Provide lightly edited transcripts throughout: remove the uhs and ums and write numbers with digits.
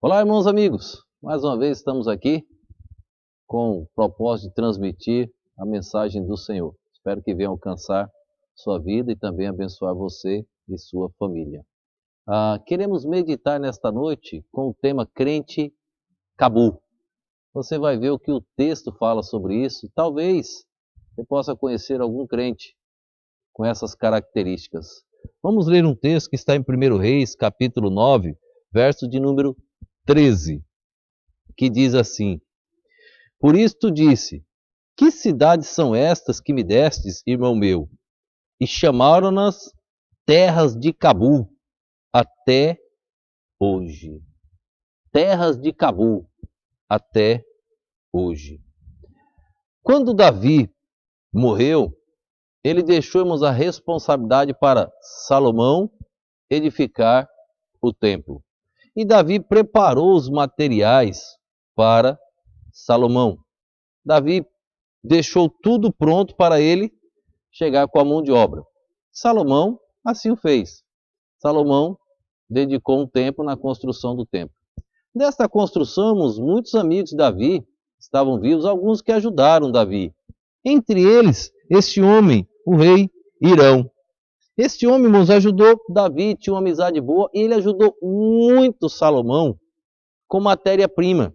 Olá, irmãos amigos. Mais uma vez estamos aqui com o propósito de transmitir a mensagem do Senhor. Espero que venha alcançar sua vida e também abençoar você e sua família. Queremos meditar nesta noite com o tema Crente Cabu. Você vai ver o que o texto fala sobre isso. Talvez você possa conhecer algum crente com essas características. Vamos ler um texto que está em 1 Reis, capítulo 9, verso de número 13, que diz assim: Por isto disse, que cidades são estas que me destes, irmão meu? E chamaram-nas terras de Cabu até hoje. Terras de Cabu até hoje. Quando Davi morreu, ele deixou-nos a responsabilidade para Salomão edificar o templo. E Davi preparou os materiais para Salomão. Davi deixou tudo pronto para ele chegar com a mão de obra. Salomão assim o fez. Salomão dedicou um tempo na construção do templo. Desta construção, muitos amigos de Davi estavam vivos, alguns que ajudaram Davi. Entre eles, este homem, o rei Hirão. Este homem, irmãos, ajudou Davi, tinha uma amizade boa, e ele ajudou muito Salomão com matéria-prima.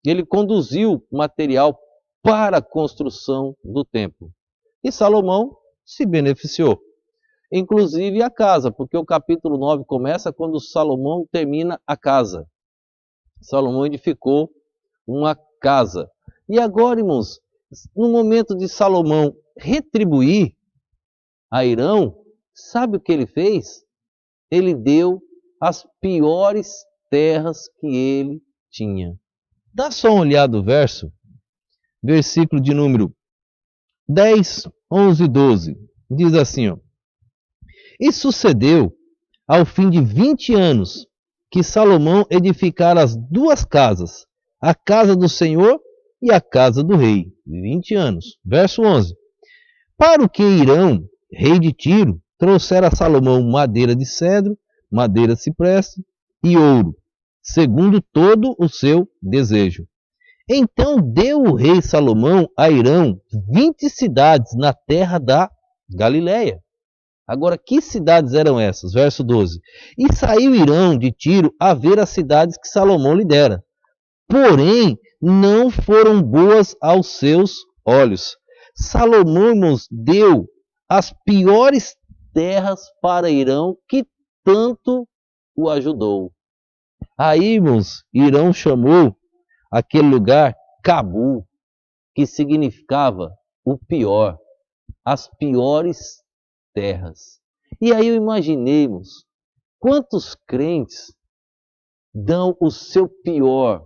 Ele conduziu material para a construção do templo. E Salomão se beneficiou. Inclusive a casa, porque o capítulo 9 começa quando Salomão termina a casa. Salomão edificou uma casa. E agora, irmãos, no momento de Salomão retribuir a Hirão, sabe o que ele fez? Ele deu as piores terras que ele tinha. Dá só uma olhada no versículo de número 10, 11 e 12. Diz assim, ó: E sucedeu, ao fim de 20 anos, que Salomão edificara as duas casas, a casa do Senhor e a casa do rei. 20 anos. Verso 11. Para o que Hirão, rei de Tiro, trouxera a Salomão madeira de cedro, madeira cipreste e ouro, segundo todo o seu desejo. Então deu o rei Salomão a Hirão 20 cidades na terra da Galileia. Agora, que cidades eram essas? Verso 12. E saiu Hirão de Tiro a ver as cidades que Salomão lhe dera. Porém, não foram boas aos seus olhos. Salomão, irmãos, deu as piores terras para Hirão, que tanto o ajudou. Aí, irmãos, Hirão chamou aquele lugar Cabu, que significava o pior, as piores terras. E aí eu imaginemos quantos crentes dão o seu pior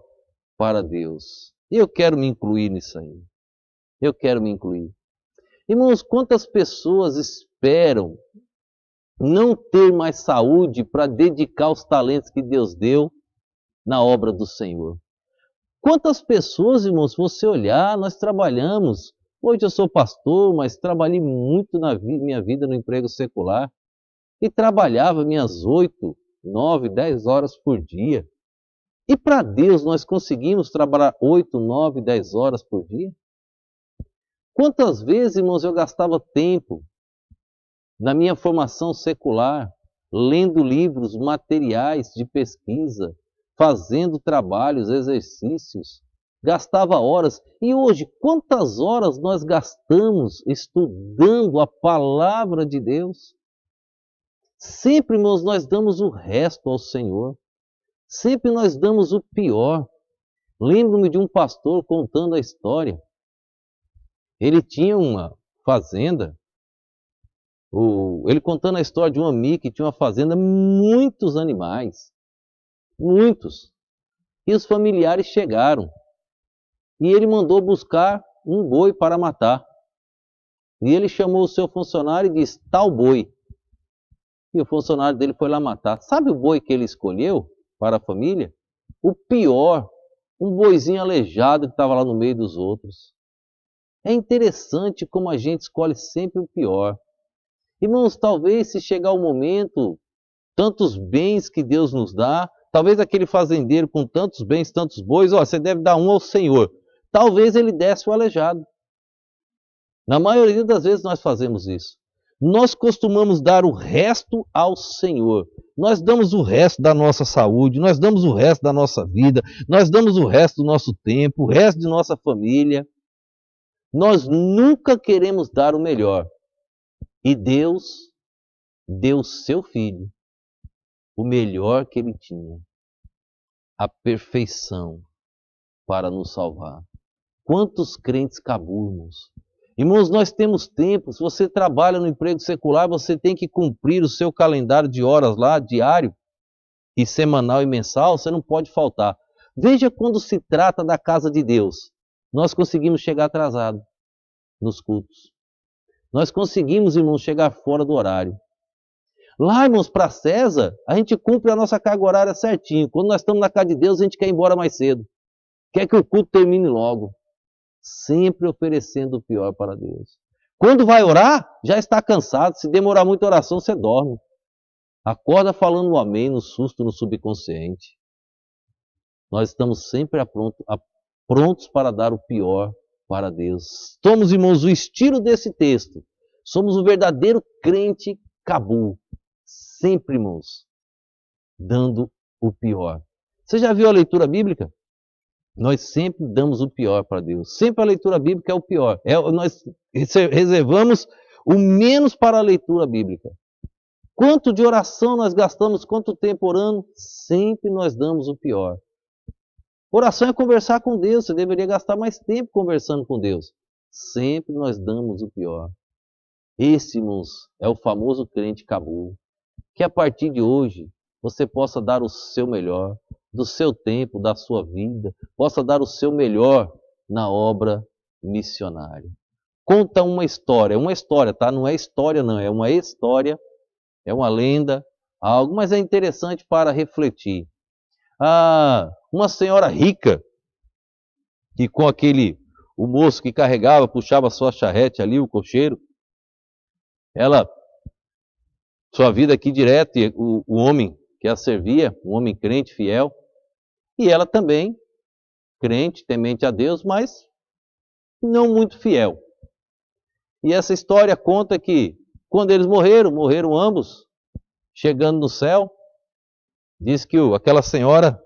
para Deus. Eu quero me incluir nisso aí. Eu quero me incluir. Irmãos, quantas pessoas esperam não ter mais saúde para dedicar os talentos que Deus deu na obra do Senhor? Quantas pessoas, irmãos, você olhar, nós trabalhamos. Hoje eu sou pastor, mas trabalhei muito na minha vida no emprego secular. E trabalhava minhas 8, 9, 10 horas por dia. E para Deus nós conseguimos trabalhar 8, 9, 10 horas por dia? Quantas vezes, irmãos, eu gastava tempo na minha formação secular, lendo livros, materiais de pesquisa, fazendo trabalhos, exercícios, gastava horas. E hoje, quantas horas nós gastamos estudando a palavra de Deus? Sempre, irmãos, nós damos o resto ao Senhor. Sempre nós damos o pior. Lembro-me de um pastor contando a história. Ele tinha uma fazenda. Ele contando a história de um amigo que tinha uma fazenda, muitos animais. Muitos. E os familiares chegaram. E ele mandou buscar um boi para matar. E ele chamou o seu funcionário e disse: tal boi. E o funcionário dele foi lá matar. Sabe o boi que ele escolheu para a família? O pior. Um boizinho aleijado que estava lá no meio dos outros. É interessante como a gente escolhe sempre o pior. Irmãos, talvez se chegar o momento, tantos bens que Deus nos dá, Talvez aquele fazendeiro com tantos bens, tantos bois, ó, você deve dar um ao Senhor. Talvez ele desse o aleijado. Na maioria das vezes nós fazemos isso. Nós costumamos dar o resto ao Senhor. Nós damos o resto da nossa saúde, nós damos o resto da nossa vida, nós damos o resto do nosso tempo, o resto de nossa família. Nós nunca queremos dar o melhor. E Deus deu o seu Filho, o melhor que Ele tinha, a perfeição para nos salvar. Quantos crentes caburmos! Irmãos, nós temos tempo. Se você trabalha no emprego secular, você tem que cumprir o seu calendário de horas lá, diário, e semanal e mensal, você não pode faltar. Veja quando se trata da casa de Deus. Nós conseguimos chegar atrasado nos cultos. Nós conseguimos, irmãos, chegar fora do horário. Lá, irmãos, para César, a gente cumpre a nossa carga horária certinho. Quando nós estamos na casa de Deus, a gente quer ir embora mais cedo. Quer que o culto termine logo. Sempre oferecendo o pior para Deus. Quando vai orar, já está cansado. Se demorar muita oração, você dorme. Acorda falando o amém no susto, no subconsciente. Nós estamos sempre prontos para dar o pior para Deus. Somos, irmãos, o estilo desse texto. Somos o verdadeiro crente cabu. Sempre, irmãos, dando o pior. Você já viu a leitura bíblica? Nós sempre damos o pior para Deus. Sempre a leitura bíblica é o pior. Nós reservamos o menos para a leitura bíblica. Quanto de oração nós gastamos, quanto tempo orando, sempre nós damos o pior. Oração é conversar com Deus, você deveria gastar mais tempo conversando com Deus. Sempre nós damos o pior. Esse, irmãos, é o famoso crente cabu. Que a partir de hoje, você possa dar o seu melhor, do seu tempo, da sua vida, possa dar o seu melhor na obra missionária. Conta uma história, tá? Não é história não, é uma história, é uma lenda, algo, mas é interessante para refletir. Uma senhora rica, que com o moço que carregava, puxava a sua charrete ali, o cocheiro, sua vida aqui direto, e o homem que a servia, um homem crente, fiel, e ela também, crente, temente a Deus, mas não muito fiel. E essa história conta que, quando eles morreram ambos, chegando no céu, diz que aquela senhora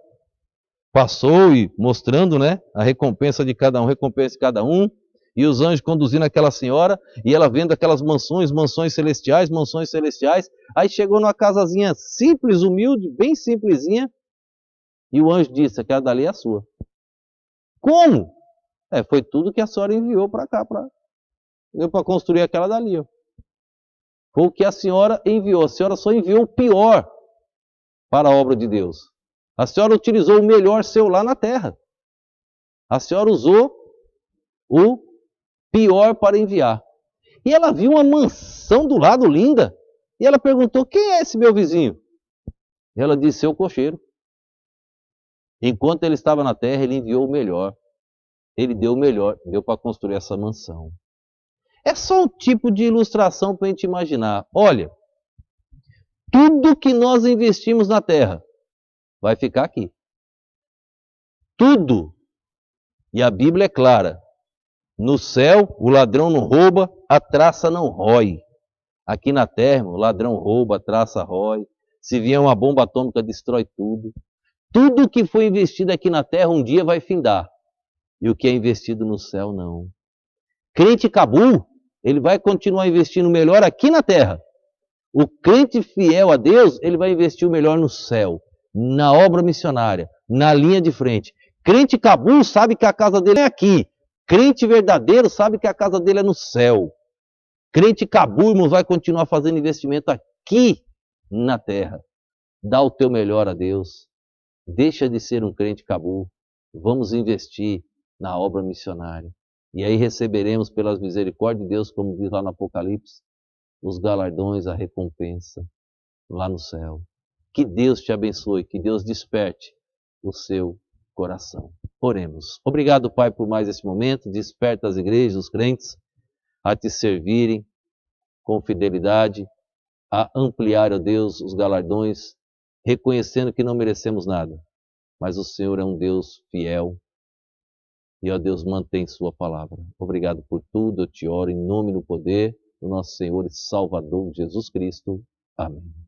passou e mostrando, né, a recompensa de cada um, e os anjos conduzindo aquela senhora, e ela vendo aquelas mansões celestiais, aí chegou numa casazinha simples, humilde, bem simplesinha, e o anjo disse, aquela dali é a sua. Como? Foi tudo que a senhora enviou para cá, para construir aquela dali. Ó. Foi o que a senhora enviou. A senhora só enviou o pior para a obra de Deus. A senhora utilizou o melhor seu lá na terra. A senhora usou o pior para enviar. E ela viu uma mansão do lado linda. E ela perguntou, quem é esse meu vizinho? E ela disse, seu cocheiro. Enquanto ele estava na terra, ele enviou o melhor. Ele deu o melhor, deu para construir essa mansão. É só um tipo de ilustração para a gente imaginar. Olha, tudo que nós investimos na terra vai ficar aqui. Tudo. E a Bíblia é clara. No céu, o ladrão não rouba, a traça não rói. Aqui na terra, o ladrão rouba, a traça rói. Se vier uma bomba atômica, destrói tudo. Tudo que foi investido aqui na terra, um dia vai findar. E o que é investido no céu, não. Crente cabu, ele vai continuar investindo melhor aqui na terra. O crente fiel a Deus, ele vai investir o melhor no céu, na obra missionária, na linha de frente. Crente cabu sabe que a casa dele é aqui. Crente verdadeiro sabe que a casa dele é no céu. Crente cabu, irmão, vai continuar fazendo investimento aqui na terra. Dá o teu melhor a Deus. Deixa de ser um crente cabu. Vamos investir na obra missionária. E aí receberemos pelas misericórdias de Deus, como diz lá no Apocalipse, os galardões, a recompensa lá no céu. Que Deus te abençoe, que Deus desperte o seu coração. Oremos. Obrigado, Pai, por mais esse momento. Desperta as igrejas, os crentes, a te servirem com fidelidade, a ampliar, ó Deus, os galardões reconhecendo que não merecemos nada, mas o Senhor é um Deus fiel e, ó Deus, mantém sua palavra. Obrigado por tudo, eu te oro em nome do poder do nosso Senhor e Salvador Jesus Cristo. Amém.